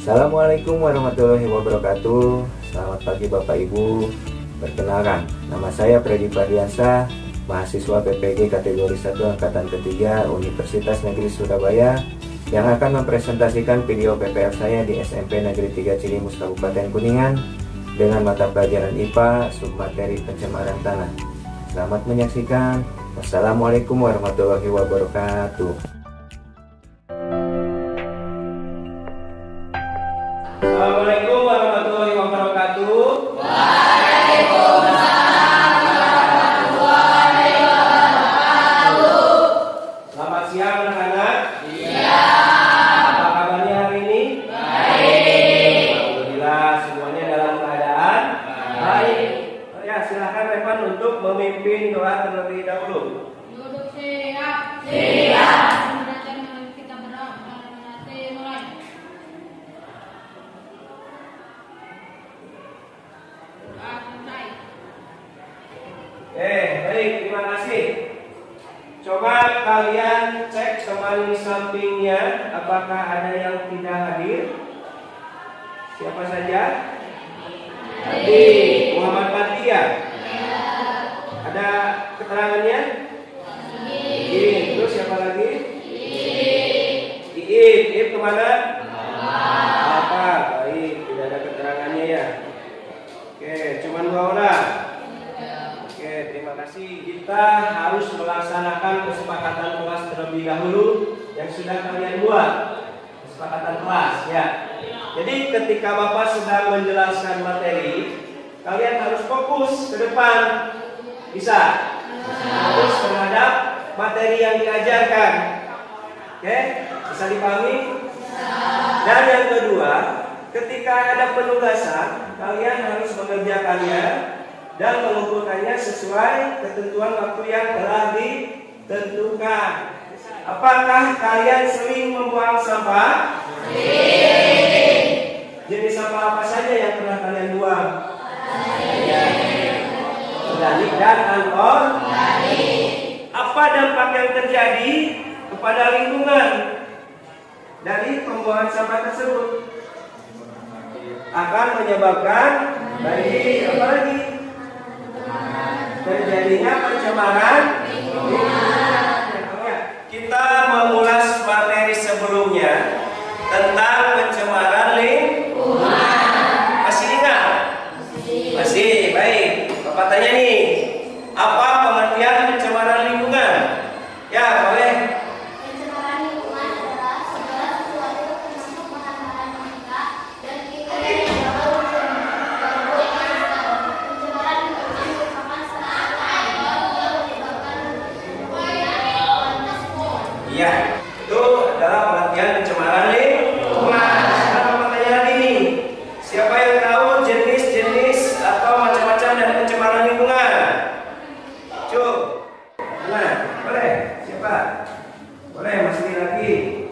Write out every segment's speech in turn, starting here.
Assalamualaikum warahmatullahi wabarakatuh. Selamat pagi Bapak Ibu. Perkenalkan, nama saya Freddy Fardiansyah, mahasiswa PPG kategori 1 angkatan ketiga Universitas Negeri Surabaya, yang akan mempresentasikan video PPL saya di SMP Negeri 3 Cilimus Kabupaten Kuningan dengan mata pelajaran IPA submateri pencemaran tanah. Selamat menyaksikan. Wassalamualaikum warahmatullahi wabarakatuh. Assalamualaikum warahmatullahi wabarakatuh. Waalaikumsalam warahmatullahi wabarakatuh. Selamat siang anak-anak. Siang. Apa kabarnya hari ini? Baik. Alhamdulillah semuanya dalam keadaan baik. Ya, silakan Revan untuk memimpin doa terlebih dahulu. Duduk siap. Siap. Kita berdoa mulai. Baik, terima kasih. Coba kalian cek teman sampingnya, apakah ada yang tidak hadir? Siapa saja? Tadi Muhammad Fatia. Ada keterangannya? Terus siapa lagi? Iip kemana? Apa? Baik, tidak ada keterangannya ya. Oke, cuman 2 orang. Oke, terima kasih. Kita harus melaksanakan kesepakatan kelas terlebih dahulu yang sudah kalian buat. Kesepakatan kelas ya. Jadi ketika Bapak sedang menjelaskan materi, kalian harus fokus ke depan. Bisa? Fokus terhadap materi yang diajarkan. Oke, bisa dipahami? Dan yang kedua, ketika ada penugasan, kalian harus mengerjakannya dan mengumpulkannya sesuai ketentuan waktu yang telah ditentukan. Apakah kalian sering membuang sampah? Sering. Jenis sampah apa saja yang pernah kalian buang? Organik dan anorganik. Apa dampak yang terjadi kepada lingkungan dari pembuangan sampah tersebut? Akan menyebabkan baik apa lagi? Terjadinya pencemaran lingkungan. Kita mengulas materi sebelumnya tentang pencemaran lingkungan. Masih ingat? Masih. Baik. Bapak tanya nih, apa pengertian pencemaran lingkungan? Ya, boleh. Pencemaran lingkungan adalah segala sesuatu yang masuk bahan-bahan kita dan kita tidak tahu pencemaran lingkungan merupakan salah satu penyebab yang menyebabkan Iya, itu adalah pengertian pencemaran lingkungan. Sekarang Bapak tanya lagi nih, siapa yang tahu jenis-jenis atau macam-macam dari pencemaran lingkungan? Cuk, nah, boleh? Siapa? Boleh, masih lagi.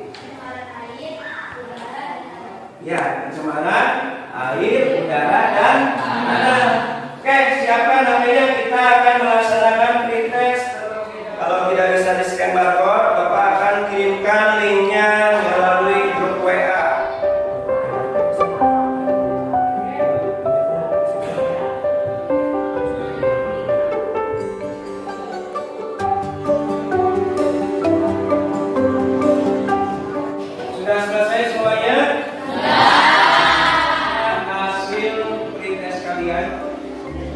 Ya, pencemaran air, udara, dan tanah. Oke, siapa namanya? Kita akan melaksanakan pretest. Kalau tidak bisa di-scan barcode, Bapak akan kirimkan linknya melalui grup WA. Sudah selesai semuanya? Hasil pretest kalian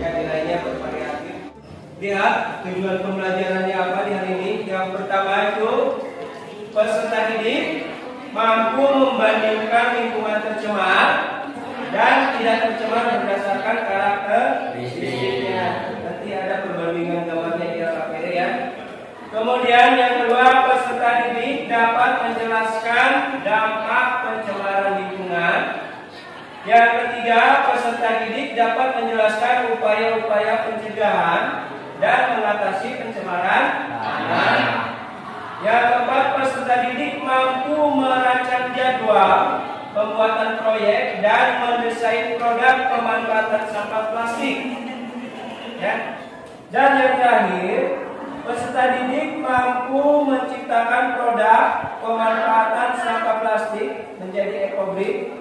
yang nilainya bervariatif. Lihat tujuan pembelajarannya apa di hari ini. Yang pertama itu peserta didik mampu membandingkan lingkungan tercemar dan tidak tercemar berdasarkan karakteristiknya. Nanti ada perbandingan gambarnya di LKPD ya. Kemudian yang kedua, peserta didik dapat menjelaskan dampak pencemaran lingkungan. Yang ketiga, peserta didik dapat menjelaskan upaya-upaya pencegahan dan mengatasi pencemaran tanah. Yang keempat, peserta didik mampu merancang jadwal pembuatan proyek dan mendesain produk pemanfaatan sampah plastik. Ya. Dan yang terakhir, peserta didik mampu menciptakan produk pemanfaatan sampah plastik menjadi ekobrik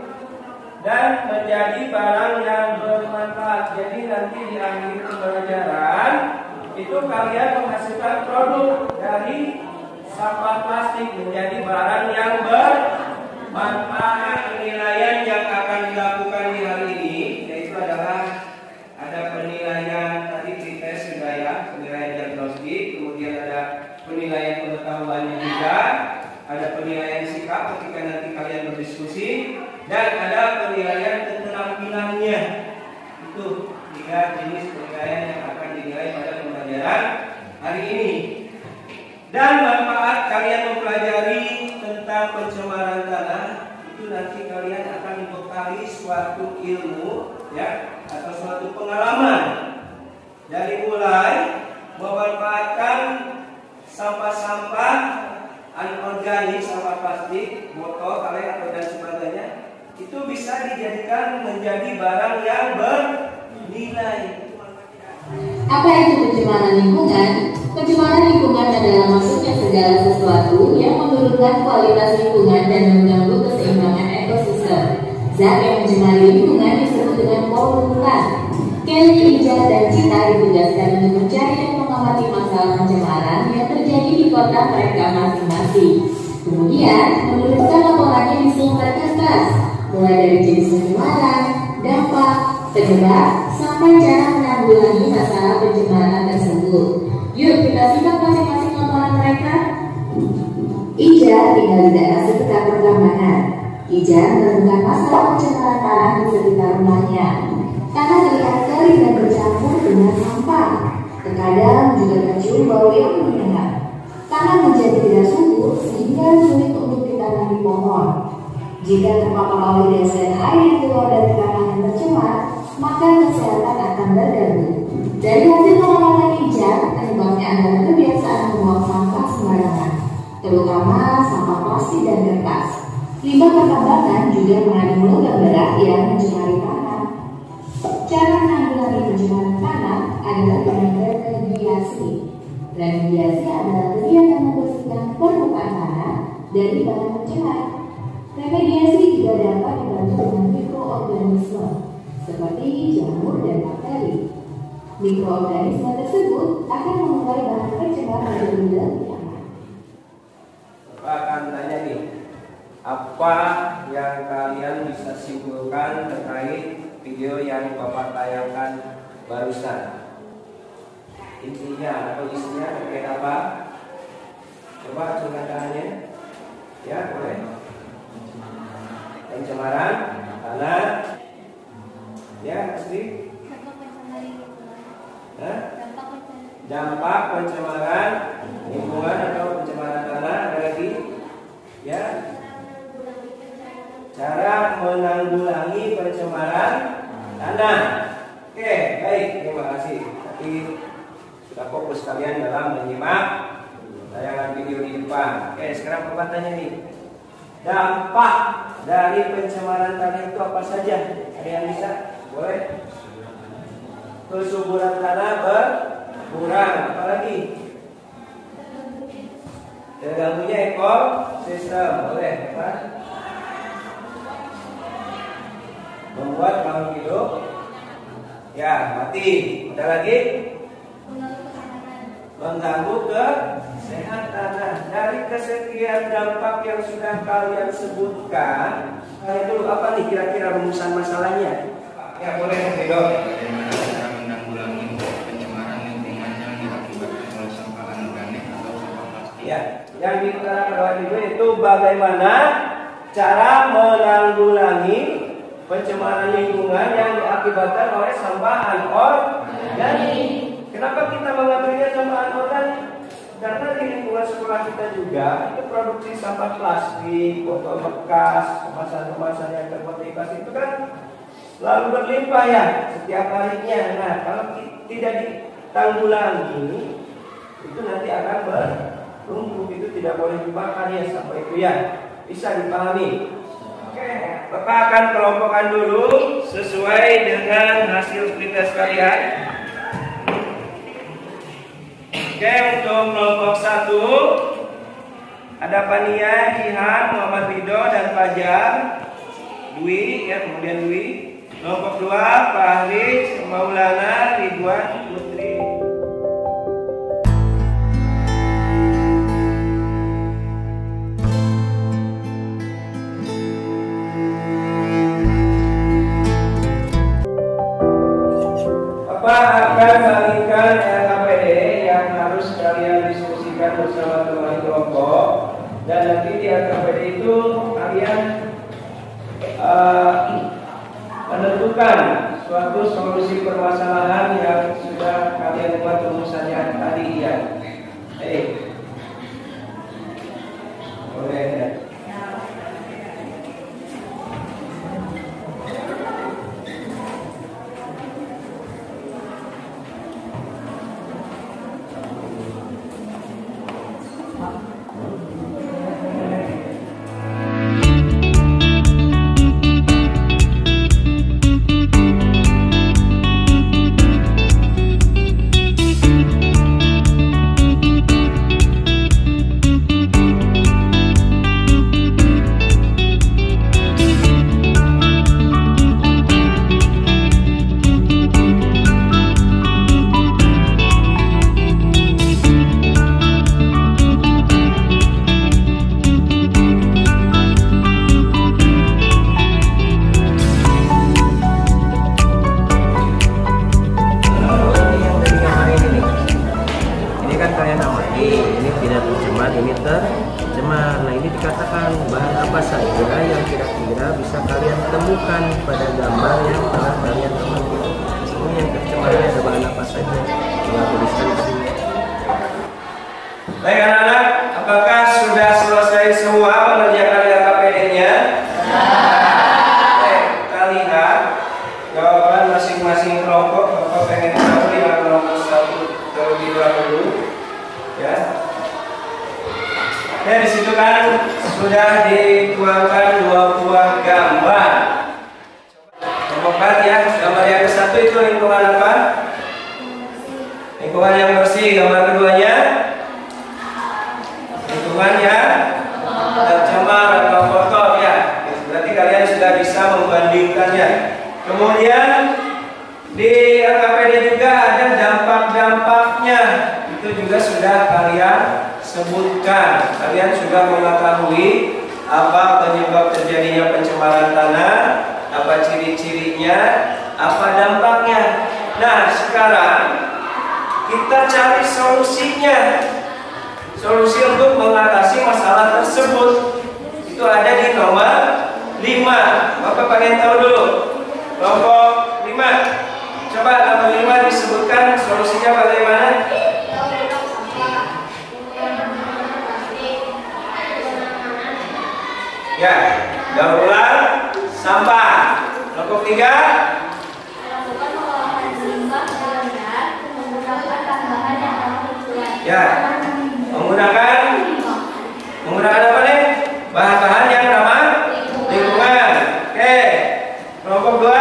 dan menjadi barang yang bermanfaat. Jadi nanti di akhir pembelajaran itu kalian menghasilkan produk dari sampah plastik menjadi barang yang bermanfaat. Penilaian yang akan dilakukan di hari ini yaitu adalah ada penilaian tadi tes sudah ya, penilaian diagnostik, kemudian ada penilaian pengetahuannya juga, ada penilaian sikap ketika nanti kalian berdiskusi, dan ada penilaian keterampilannya. Itu 3 jenis penilaian yang akan dinilai pada pembelajaran hari ini. Dan manfaat kalian mempelajari tentang pencemaran tanah itu nanti kalian akan membekali suatu ilmu ya, atau suatu pengalaman dari mulai memanfaatkan sampah-sampah anorganik, sampah plastik, botol, kaleng atau dan sebagainya, itu bisa dijadikan menjadi barang yang bernilai. Apa itu pencemaran lingkungan? Pencemaran lingkungan adalah masuknya segala sesuatu yang menurunkan kualitas lingkungan dan mengganggu keseimbangan ekosistem. Zat yang mencemari lingkungan disebut dengan polutan. Kelly, Ija, dan Cita ditugaskan untuk mencari dan mengamati masalah pencemaran yang terjadi di kota mereka masing-masing. Kemudian, menuliskan laporannya di selembar kertas, mulai dari jenis pencemaran, dampak, penyebab, sampai cara menanggulangi masalah pencemaran tersebut. Yuk kita simak masing-masing laporan mereka. Ija tinggal di daerah sekitar pertambangan. Ija menemukan masalah pencemaran tanah di sekitar rumahnya. Tanah terlihat kering dan bercampur dengan sampah. Terkadang juga tercium bau yang menyengat. Tanah menjadi tidak subur sehingga sulit untuk ditanami pohon. Jika terpapar oleh gas dan air yang keluar dari tanah yang tercemar, maka kesehatan akan terganggu. Dari hasil pengamatan Ija, penyebabnya adalah kebiasaan membuang sampah sembarangan, terutama sampah plastik dan kertas. Limbah pertambangan juga mengandung logam berat yang mencemari tanah. Cara menanggulangi pencemaran tanah adalah dengan remediasi. Remediasi adalah kegiatan membersihkan permukaan tanah dari barang pencemar. Remediasi juga dapat dibantu dengan mikroorganisme seperti jamur dan bakteri. Mikroorganisme tersebut akan memulai bahan pencemar menjadi lebih aman. Bapak akan tanya nih, apa yang kalian bisa simpulkan terkait video yang Bapak tayangkan barusan? Intinya atau isinya terkait apa? Coba contohnya. Ya, boleh. Pencemaran tanah. Ya, pasti. Dampak pencemaran lingkungan atau pencemaran tanah. Ada lagi? Ya. Cara menanggulangi pencemaran tanah. Oke, baik, terima kasih. Tapi sudah fokus kalian dalam menyimak tayangan video di depan. Oke, sekarang Bapak tanya nih, dampak dari pencemaran tanah itu apa saja? Ada yang bisa? Boleh? Kesuburan tanah berkurang. Apalagi? Terganggunya ekosistem. Boleh? Apa? Membuat makhluk hidup ya mati. Ada lagi? Mengganggu kesehatan. Nah, dari kesekian dampak yang sudah kalian sebutkan, itu apa nih kira-kira rumusan masalahnya? Ya boleh Ridho. Bagaimana cara menanggulangi pencemaran lingkungan yang diakibatkan oleh sampah anorganik atau sampah plastik? Ya, yang diutarakan oleh Ridho itu bagaimana cara menanggulangi pencemaran lingkungan yang diakibatkan oleh sampah anorganik. Kenapa kita mengambilnya sampah anorganik? Karena di lingkungan sekolah kita juga itu produksi sampah plastik, botol bekas, kemasan-kemasan yang termotivas itu kan selalu berlimpah ya setiap harinya. Nah, kalau tidak ditanggulangi itu nanti akan bertumpuk. Itu tidak boleh dibakar ya, sampai itu ya bisa dipahami. Oke, Bapak akan kelompokkan dulu sesuai dengan hasil tes kalian. Oke, untuk kelompok 1 ada Pania, Jihan, Muhammad Ridho, dan Fajar. Dwi ya, kemudian Dwi. Kelompok 2 Fahri, Maulana, Ridwan, Putri. Apa akan bagikan LKPD yang harus kalian diskusikan bersama teman kelompok, dan nanti di LKPD itu kalian menentukan suatu solusi permasalahan yang sudah kalian buat rumusannya tadi ya. Boleh ya. temukan pada gambar yang telah kalian amati. Ini yang tercemarnya ada bahan apa saja telah tuliskan di sini. Baik anak-anak, apakah sudah selesai semua mengerjakan LKPD-nya? Baik, kita lihat jawaban masing-masing kelompok. Bapak pengen tahu yang kelompok 1 terlebih dahulu, ya. Nah, di situ kan sudah dituangkan 2 buah gambar. Kelompok ya, gambar yang ke-1 itu lingkungan apa? Lingkungan yang bersih. Gambar keduanya lingkungan yang tercemar atau kotor ya. Berarti kalian sudah bisa membandingkannya. Kemudian di LKPD juga ada dampak-dampaknya. Itu juga sudah kalian sebutkan. Kalian sudah mengetahui apa penyebab terjadinya pencemaran tanah, apa ciri-cirinya, apa dampaknya. Nah, sekarang kita cari solusinya. Solusi untuk mengatasi masalah tersebut itu ada di nomor 5. Bapak pengen tahu dulu. Kelompok 5. Coba nomor 5 disebutkan solusinya bagaimana? Ya, daur ulang sampah. Kelompok 3. Melakukan pengolahan limbah dengan benar, menggunakan bahan yang ramah lingkungan. Ya, menggunakan apa nih? Bahan-bahan yang ramah lingkungan. Oke. Kelompok 2.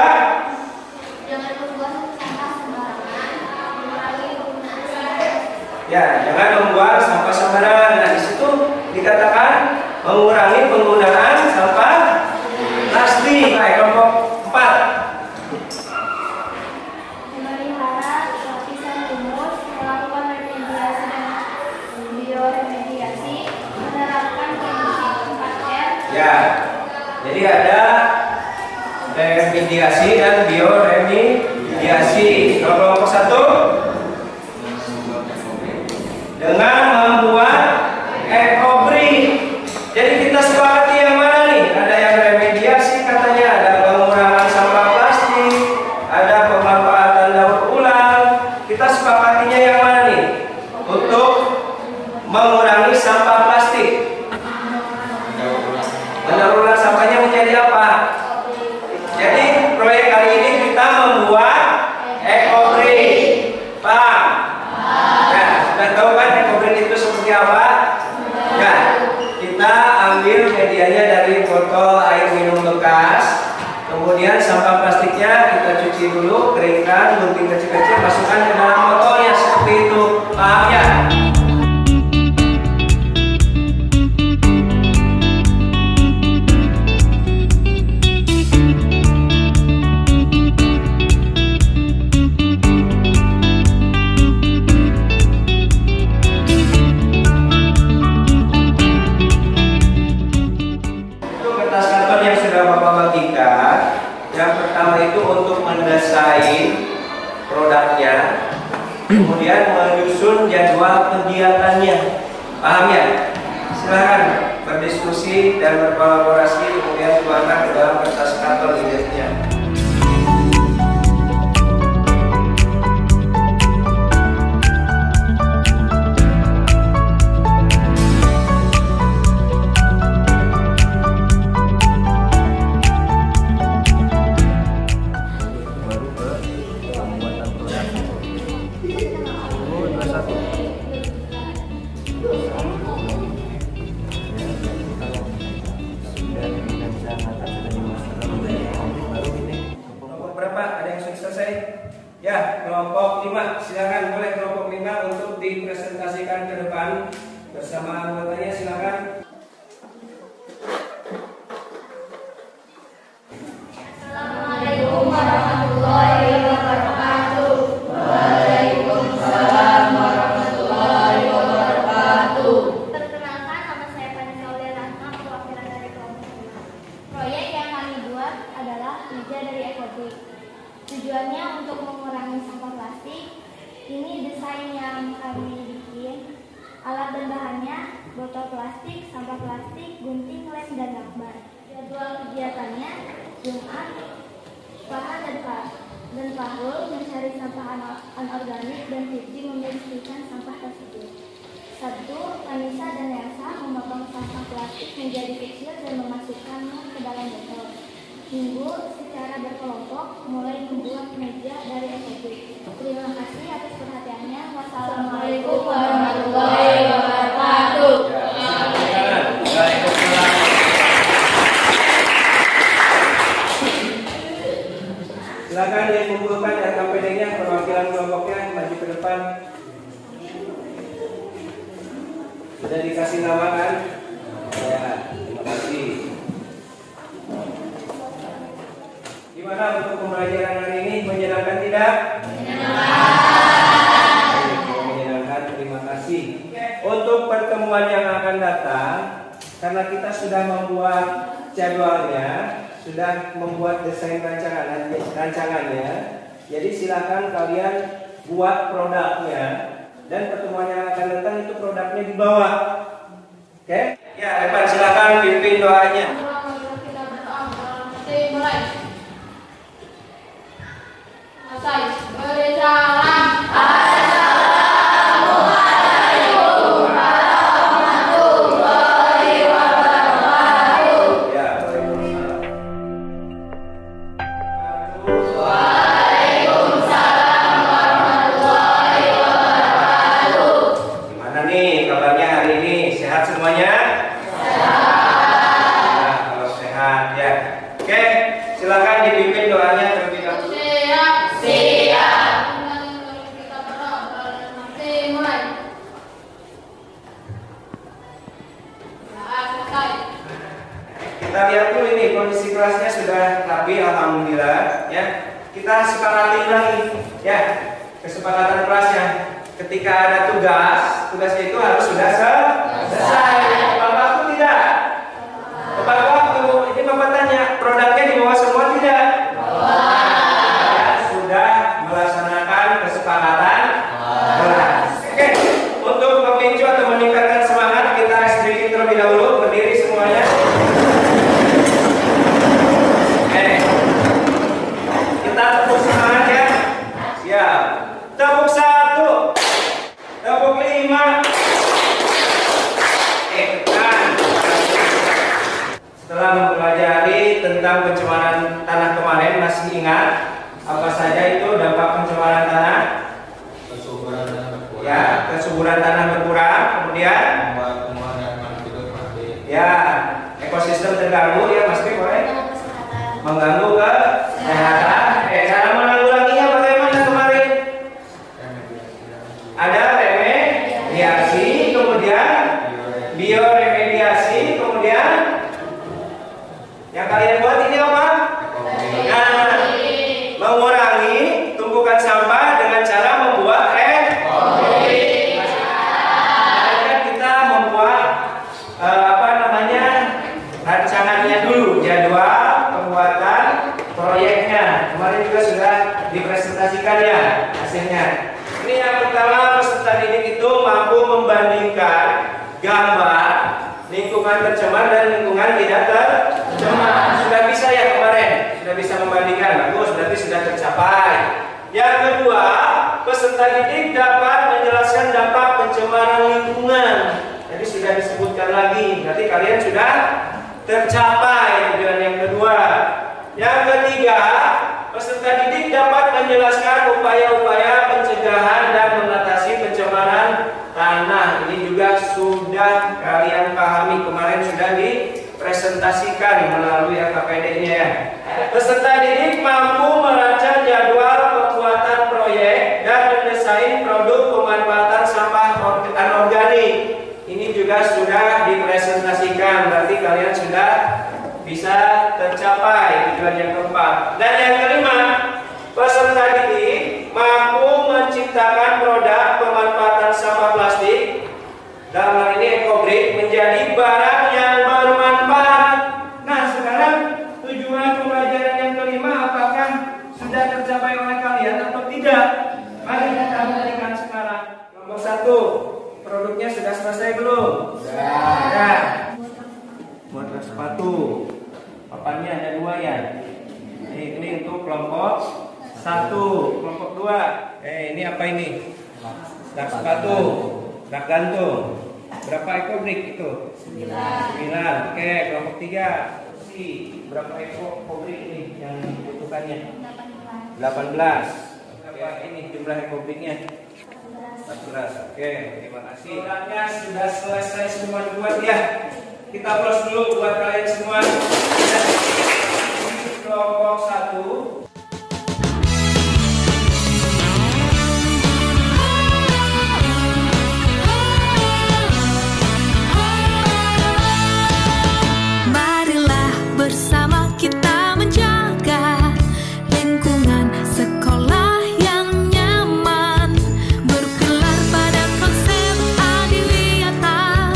Jangan membuang sampah sembarangan, mengurangi penggunaan sampah. Ya, jangan membuang sampah sembarangan. Nah, di situ dikatakan mengurangi penggunaan sampah plastik. Baik, kelompok 4. Memelihara lapisan humus, melakukan remediasi dan bioremediasi, menerapkan kondisi 4R. Ya, jadi ada remediasi dan bioremediasi. Kelompok 1 dengan membuat ekobrik. Jadi kita sepakati yang mana nih? Ada yang remediasi katanya, ada pengurangan sampah plastik, ada pemanfaatan daur ulang. Kita sepakatinya yang mana nih? Untuk mengurangi sampah plastik. Mendaur ulang sampahnya menjadi apa? Jadi proyek kali ini kita membuat ekobrik. Paham? Ya, sudah tahu kan ekobrik itu seperti apa? Ya, kita ambil medianya dari botol air minum bekas. Kemudian sampah plastiknya kita cuci dulu, keringkan, gunting kecil-kecil, masukkan ke dalam botolnya seperti itu. Paham ya? tingkat. Yang pertama itu untuk mendesain produknya, kemudian menyusun jadwal kegiatannya. Paham ya? Silakan berdiskusi dan berkolaborasi, kemudian tuangkan ke dalam kertas kantor idenya. Ya, kelompok 5, silakan boleh kelompok 5 untuk dipresentasikan ke depan bersama anggotanya, silakan. Assalamualaikum warahmatullahi wabarakatuh. Waalaikumsalam warahmatullahi wabarakatuh. Perkenalkan, nama saya Vanessa Aulia Rahma, perwakilan dari kelompok 5. Proyek yang kami buat adalah meja dari Ekotik. Tujuannya untuk mengurangi sampah plastik. Ini desain yang kami bikin. Alat dan bahannya botol plastik, sampah plastik, gunting, lem, dan lakban. Jadwal kegiatannya Jumat, Pahat dan Pahul mencari sampah anorganik dan Fitri membersihkan sampah tersebut. Sabtu, Anissa dan Elsa memotong sampah plastik menjadi kecil dan memasukkannya ke dalam botol. Minggu, secara berkelompok mulai membuat meja dari Ekotik. Terima kasih atas perhatiannya. Wassalamualaikum warahmatullahi wabarakatuh. Silakan yang mengumpulkan RKPD-nya, perwakilan kelompoknya maju ke depan. Sudah dikasih nama kan? Ya, terima kasih. Gimana untuk pembelajaran hari ini? Menyenangkan tidak? Menyenangkan, terima kasih. Untuk pertemuan yang akan datang, karena kita sudah membuat jadwalnya, sudah membuat desain rancangannya, jadi silakan kalian buat produknya, dan pertemuan yang akan datang itu produknya dibawa. Oke? Ya, Evan silakan pimpin doanya. Kita berdoa, mulai. Selesai. Beri salam. Assalamualaikum warahmatullahi wabarakatuh. Ya, waalaikumsalam. Waalaikumsalam warahmatullahi wabarakatuh. Gimana nih kabarnya hari ini? Sehat semuanya? Sehat. Nah, kalau sehat ya. Oke, silakan dipimpin doanya terlebih dahulu. Siap. Siap. Kita berdoa. Mulai. Selesai. Kita lihat dulu ini kondisi kelasnya sudah rapi, alhamdulillah ya. Kita sepakati lagi ya kesepakatan kelasnya. Ketika ada tugasnya itu harus sudah selesai. Tepat waktu tidak? Tepat waktu. Ini Bapak tanya, produknya dibawa semua tidak? Ya, sudah melaksanakan kesepakatan kelas. Oke, untuk memicu atau meningkatkan semangat kita sedikit terlebih dahulu berdiri semuanya. Kita tepuk semangat ya. Siap. Tepuk 1, tepuk 5. Tekan. Setelah mempelajari tentang pencemaran tanah kemarin, masih ingat apa saja itu dampak pencemaran tanah? Kesuburan tanah berkurang. Ya, kesuburan tanah berkurang, kemudian Membuat tumbuhan dan makhluk hidup mati. ya ekosistem terganggu ya Mas Pi, boleh? Mengganggu kesehatan. Cara menanggulanginya bagaimana kemarin? Ada remediasi, kemudian bioremediasi, kemudian yang kalian buat ini apa? Nah, mengurangi tumpukan sampah dengan cara membuat kita membuat rancangannya dulu, jadwal pembuatan proyeknya. Kemarin juga sudah dipresentasikan ya hasilnya. Ini yang pertama, peserta didik itu mampu membandingkan gambar lingkungan tercemar dan lingkungan tidak tercemar. Sudah bisa ya kemarin? Sudah bisa membandingkan, bagus, berarti sudah tercapai. Yang kedua, peserta didik dapat menjelaskan dampak pencemaran lingkungan. Jadi sudah disebutkan lagi, berarti kalian sudah tercapai tujuan yang kedua. Yang ketiga, peserta didik dapat menjelaskan upaya-upaya pencegahan dan mengatasi pencemaran tanah. Ini juga sudah kalian pahami, kemarin sudah dipresentasikan melalui LKPD-nya ya. Peserta didik mampu merancang jadwal pembuatan proyek dan mendesain produk pemanfaatan sampah anorganik. Ini juga sudah dipresentasikan, berarti kalian sudah bisa tercapai tujuan yang keempat. Dan yang kelima, peserta didik mampu menciptakan produk pemanfaatan sampah plastik, dalam hal ini ekobrik, menjadi barang yang bermanfaat. Nah, sekarang tujuan pembelajaran yang kelima apakah sudah tercapai oleh kalian atau tidak? Mari kita buktikan sekarang. Nomor 1, produknya sudah selesai belum? Sudah. Buat sepatu. Papannya ada 2 ya. Ini untuk kelompok 1, kelompok 2. Ini apa ini? Rak sepatu, rak gantung. Berapa ekobrik itu? 9. Oke, kelompok 3. Berapa ekobrik ini yang dibutuhkannya? 18. Berapa ini jumlah ekobriknya? 14. Oke, terima kasih. Produknya sudah selesai semua dibuat ya. Kita close dulu buat kalian semua. Ini kelompok 1. Marilah bersama kita menjaga lingkungan sekolah yang nyaman, berpilar pada konsep adiwiyata,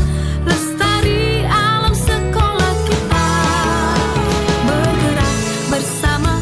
lestari alam sekolah kita, bergerak bersama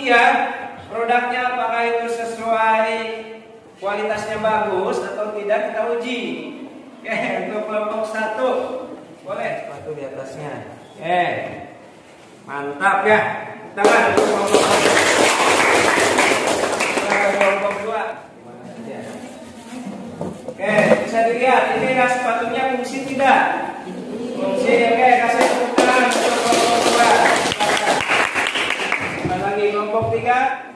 ya produknya apakah itu sesuai kualitasnya bagus atau tidak, kita uji. Oke, untuk kelompok 1 boleh sepatu di atasnya. Oke, mantap ya. Tangan untuk kelompok 1. Kelompok 2. Oke, bisa dilihat ini kan sepatunya fungsi tidak? Fungsi. Oke, kasih tepuk tangan untuk kelompok 2. Lagi kelompok 3.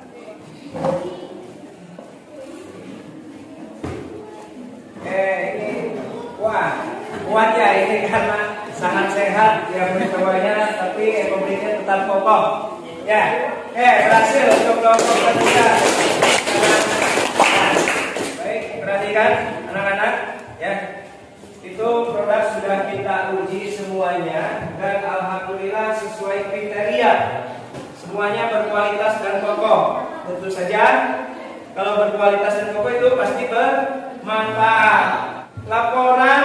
Ini wah kuat ya, ini karena sangat sehat ya bawahnya, tapi ekonominya tetap kokoh ya. Berhasil untuk kelompok 3. Baik, perhatikan anak-anak ya, itu produk sudah kita uji semuanya dan alhamdulillah sesuai kriteria, semuanya berkualitas dan kokoh. Tentu saja kalau berkualitas dan kokoh itu pasti bermanfaat. Laporan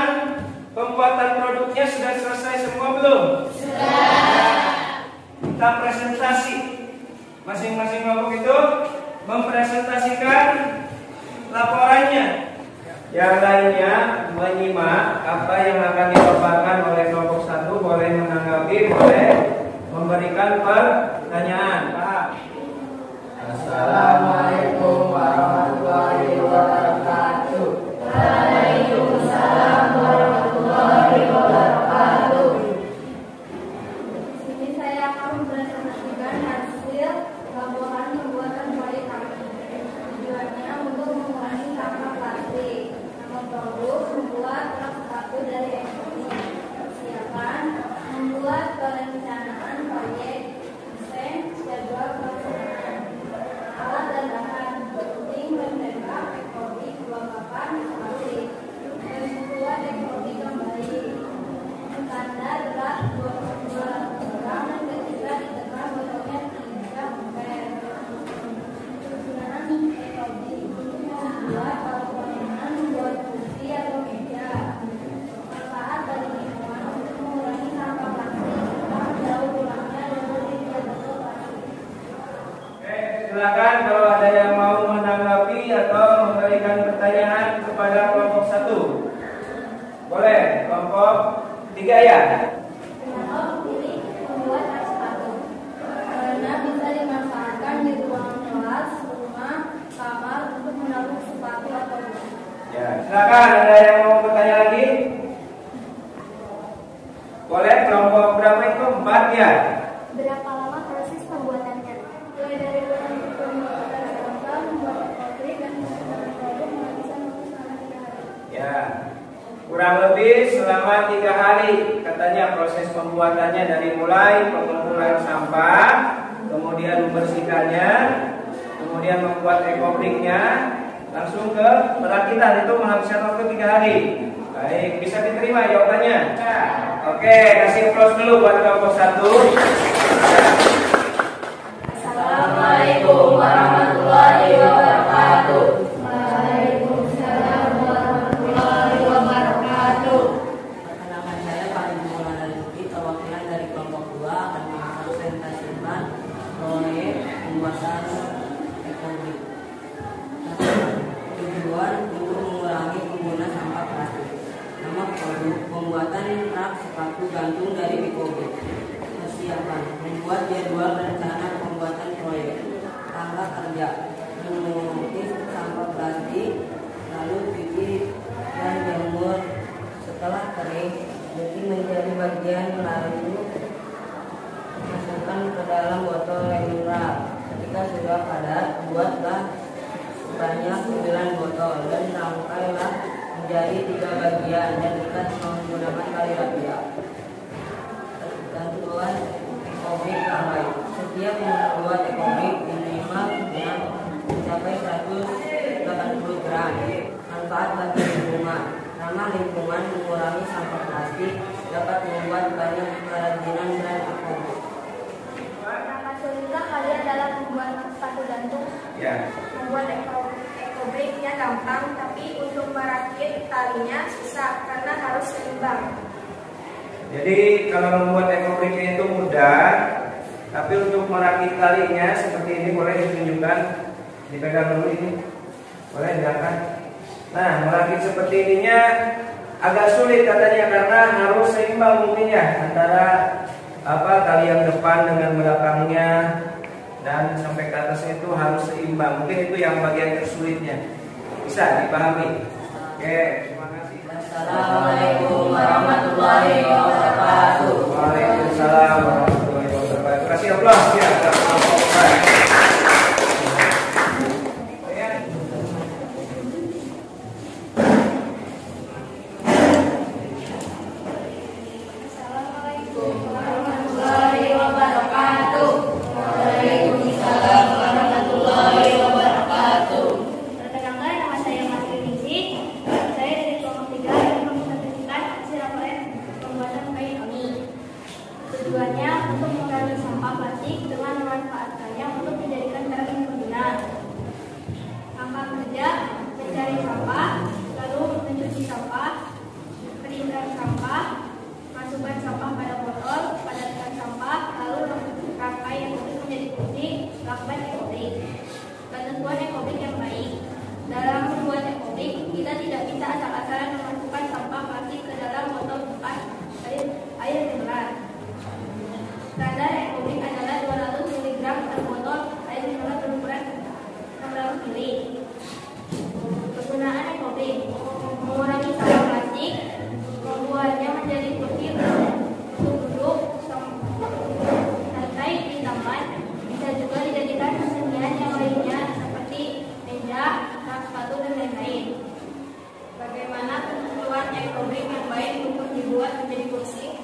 pembuatan produknya sudah selesai semua belum? Sudah. Kita presentasi. Masing-masing kelompok itu mempresentasikan laporannya. Yang lainnya menyimak apa yang akan dipaparkan oleh kelompok 1, boleh menanggapi, boleh memberikan pertanyaan. Paham? Assalamualaikum warahmatullahi wabarakatuh. Waalaikumsalam warahmatullahi wabarakatuh. Di sini saya akan mempresentasikan hasil laporan pembuatan proyek kami. Tujuannya untuk mengurangi sampah plastik. Nama produk membuat truk sepatu dari ekonomi. Persiapan membuat perencanaan proyek, desain, jadwal pelaksanaan. Alat dan bahan penting menembak ekonomi 28 plastik dan membuat ekonomi kembali. Standar berat 22 gram dan ketika ditekan botolnya 3 ampere. Penggunaan ekonomi membuat bangunan, membuat kursi atau meja. Manfaat bagi lingkungan untuk mengurangi sampah plastik serta mendaur ulangnya dan berpikir betul plastik. Silakan kalau ada yang mau menanggapi atau memberikan pertanyaan kepada kelompok 1. Boleh, kelompok 3 ya. Kenapa memilih membuat truk sepatu? Karena bisa dimanfaatkan di ruang kelas, rumah, kamar untuk menaruh sepatu atau buku. Ya, silakan ada yang mau bertanya lagi. Boleh, kelompok berapa itu? 4 ya. Berapa lama proses pembuatannya? Mulai dari pembuatan rangka, membuat ekobrik, dan pembuatan produk menghabiskan waktu selama 3 hari. Ya, kurang lebih selama 3 hari katanya proses pembuatannya, dari mulai pengumpulan sampah, kemudian membersihkannya, kemudian membuat ekobriknya, langsung ke perakitan. Itu menghabiskan waktu 3 hari. Baik, bisa diterima jawabannya. Ya. Oke, kasih applause dulu buat kelompok 1. Assalamualaikum warahmatullahi wabarakatuh. Waalaikumsalam warahmatullahi wabarakatuh. Perkenalkan saya Pak Ibu Maulana Rizky, perwakilan dari kelompok 2 akan mempresentasikan proyek pembuatan ekobrik. Tujuan untuk mengurangi penggunaan sampah plastik. Nama produk pembuatan rak sepatu gantung dari ekobrik. Persiapan membuat jadwal rencana pembuatan proyek. Tangga kerja mengurangi sampah plastik, lalu cuci dan jemur. Setelah kering, jadi menjadi bagian, lalu masukkan ke dalam botol lemon wrap. Ketika sudah padat, buatlah sebanyak 9 botol dan rangkailah menjadi 3 bagian dan ikat menggunakan tali rapia. Tentuan ekobrik ramai. Setiap membuat ekobrik minimal yang mencapai 180 gram. Manfaat bagi lingkungan. Ramah lingkungan, mengurangi sampah plastik, dapat membuat banyak kerajinan dan ekobrik. Berapa sulitkah kalian dalam membuat sepatu gantung? Ya. Membuat ekobriknya gampang, tapi untuk merakit talinya susah karena harus seimbang. Jadi kalau membuat ekobriknya itu mudah, Tapi untuk merakit talinya seperti ini boleh ditunjukkan, dipegang dulu ini, boleh diangkat. Nah, merakit seperti ininya agak sulit katanya karena harus seimbang mungkinnya antara tali yang depan dengan belakangnya dan sampai ke atas itu harus seimbang. Mungkin itu yang bagian tersulitnya. Bisa dipahami? Oke, terima kasih. Assalamualaikum warahmatullahi wabarakatuh. Waalaikumsalam warahmatullahi wabarakatuh. Kasih aplaus ya. Assalamualaikum warahmatullahi wabarakatuh. Waalaikumsalam warahmatullahi wabarakatuh. Perkenalkan, nama saya Mas Rizky. Saya dari kelompok 3 yang memperhatikan hasil laporan pembuatan kain oni. Tujuannya untuk mengurangi sampah plastik dengan memanfaatkannya untuk dijadikan barang yang berguna. Langkah kerja: mencari sampah, lalu mencuci sampah, keringkan sampah, masukkan sampah pada botol, padatkan sampah, lalu rangkai yang menjadi putih, lakban ekobrik. Ketentuan ekobrik yang baik: dalam membuat ekobrik, kita tidak bisa asal-asalan memasukkan sampah plastik ke dalam botol bekas air mineral. Standar ekobrik adalah 200 mg per botol air mineral berukuran 600 ml. Kegunaan ekobrik: mengurangi sampah plastik, membuatnya menjadi putih untuk duduk santai di taman. Bisa juga dijadikan kesenian yang lainnya seperti meja, rak sepatu, dan lain-lain. Bagaimana ketentuan ekobrik yang baik untuk dibuat menjadi kursi?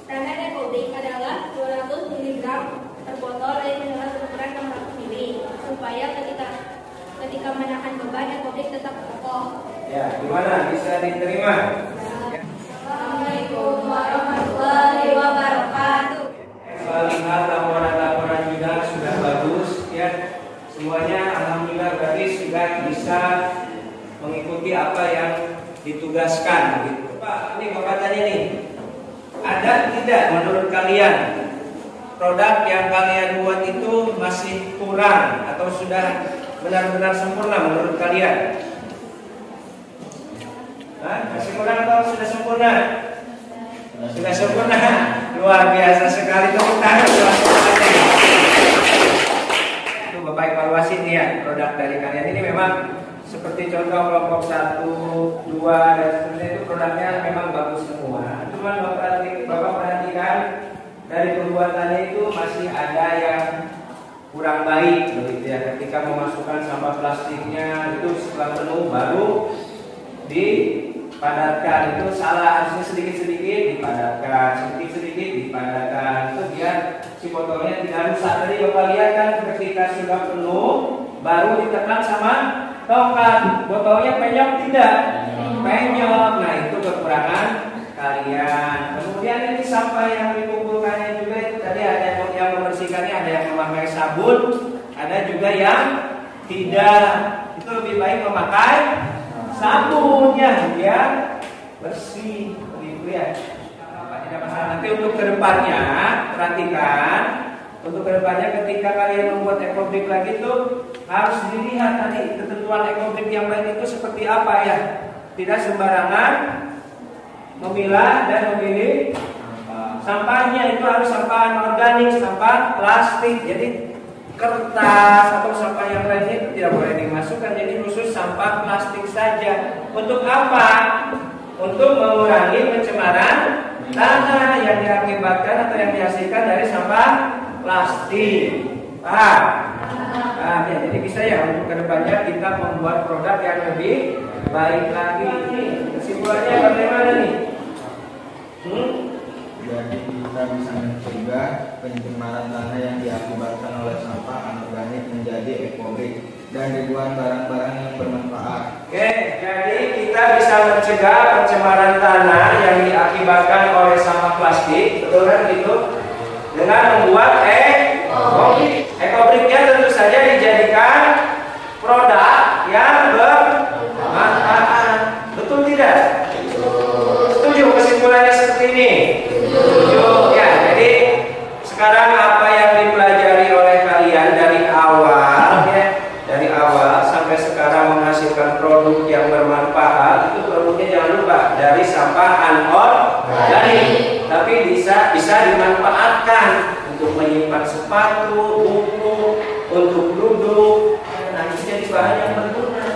Standar ekobrik adalah 200 mg per botol air mineral berukuran 600 ml supaya ketika menahan beban ekobrik tetap kokoh. Ya, gimana? Bisa diterima? Assalamualaikum warahmatullahi wabarakatuh. Saya lihat laporan-laporan juga sudah bagus ya. Semuanya alhamdulillah berarti sudah bisa mengikuti apa yang ditugaskan gitu. Pak, ini Bapak tanya nih. Ada tidak menurut kalian produk yang kalian buat itu masih kurang atau sudah benar-benar sempurna menurut kalian? Masih kurang atau sudah sempurna? Sudah sempurna. Luar biasa sekali. Tepuk tangan. Itu Bapak evaluasi nih ya, produk dari kalian ini memang seperti contoh kelompok 1, 2 dan seterusnya itu produknya memang bagus semua. Cuman Bapak perhatikan dari pembuatannya itu masih ada yang kurang baik begitu ya. Ketika memasukkan sampah plastiknya itu setelah penuh baru dipadatkan, itu salah, harusnya sedikit-sedikit dipadatkan, sedikit-sedikit dipadatkan, itu biar si botolnya tidak rusak. Tadi Bapak lihat kan ketika sudah penuh baru ditekan sama tongkat, botolnya penyok tidak? Penyok. Nah, itu kekurangan kalian. Kemudian ini sampah yang dikumpulkannya juga itu tadi ada yang membersihkannya, ada yang memakai sabun, ada juga yang tidak. Itu lebih baik memakai sabunnya biar bersih begitu ya. Tidak masalah. Nanti untuk kedepannya perhatikan, untuk kedepannya ketika kalian membuat ekobrik lagi itu harus dilihat tadi ketentuan ekobrik yang baik itu seperti apa ya. Tidak sembarangan memilah dan memilih sampahnya, itu harus sampah organik, sampah plastik. Jadi kertas atau sampah yang lainnya itu tidak boleh dimasukkan. Jadi khusus sampah plastik saja. Untuk apa? Untuk mengurangi pencemaran tanah yang diakibatkan atau yang dihasilkan dari sampah plastik. Paham? Nah, ya, jadi bisa ya untuk kedepannya kita membuat produk yang lebih baik lagi. Nih, kesimpulannya bagaimana nih? Jadi kita bisa mencegah pencemaran tanah yang diakibatkan oleh sampah anorganik menjadi ekobrik dan ribuan barang-barang yang bermanfaat. Oke, jadi kita bisa mencegah pencemaran tanah yang diakibatkan oleh sampah plastik, betul kan gitu? Dengan membuat ekobrik. Ekobriknya tentu saja dijadikan produk yang bermanfaat. Betul tidak? Setuju kesimpulannya seperti ini? Setuju. Ya, jadi yang dipelajari oleh kalian dari awal ya, dari awal sampai sekarang menghasilkan produk yang bermanfaat, itu produknya jangan lupa dari sampah anorganik, tapi bisa dimanfaatkan untuk menyimpan sepatu, buku, untuk duduk, nanti jadi bahan yang berguna.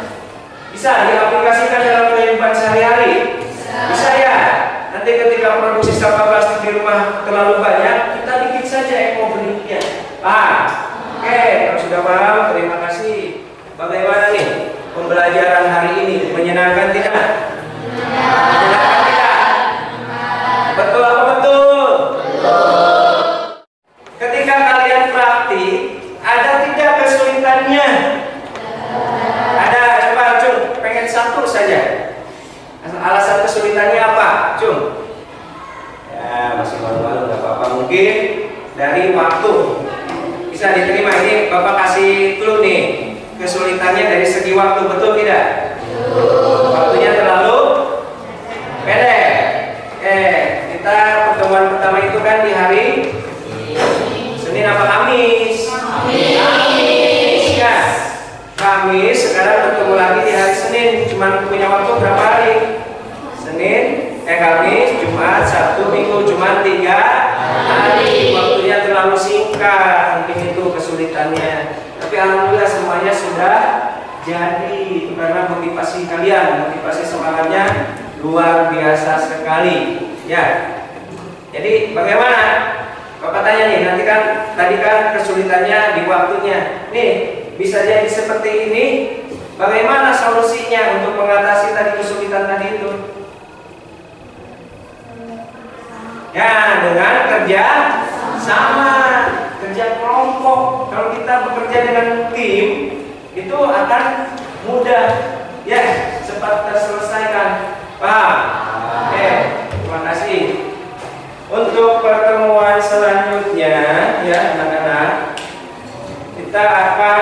Bisa diaplikasikan dalam kehidupan sehari-hari. Bisa ya. Nanti ketika produksi sampah plastik di rumah terlalu banyak, kita bikin saja eco-bricknya. Paham? Oke, kalau sudah paham, terima kasih. Bagaimana nih pembelajaran hari ini? Menyenangkan tidak? Menyenangkan tidak? Betul apa betul? Betul. Ketika kalian praktik, ada tidak kesulitannya? Ada. Coba Cung, pengen satu saja. Alasan kesulitannya apa, Cung? Ya, masih malu-malu, nggak apa-apa. Mungkin dari waktu bisa diterima. Ini Bapak kasih clue nih. Kesulitannya dari segi waktu, betul tidak? Betul. Waktunya terlalu pendek. Kita pertemuan pertama itu kan di hari Senin apa Kamis? Kamis. Ya. Kamis, sekarang bertemu lagi di hari Senin. Cuman punya waktu berapa hari? Kamis, Jumat, Sabtu, Minggu, cuma 3 hari. Waktunya terlalu singkat, mungkin itu kesulitannya. Tapi alhamdulillah semuanya sudah jadi. Itu karena motivasi kalian, motivasi semangatnya luar biasa sekali. Ya. Jadi bagaimana? Bapak tanya nih, nanti kan tadi kan kesulitannya di waktunya. Nih, bisa jadi seperti ini. Bagaimana solusinya untuk mengatasi tadi kesulitan tadi itu? Ya, dengan kerja sama, kerja kelompok. Kalau kita bekerja dengan tim, itu akan mudah, ya, cepat terselesaikan. Paham? Oke, terima kasih. Untuk pertemuan selanjutnya, ya anak-anak, kita akan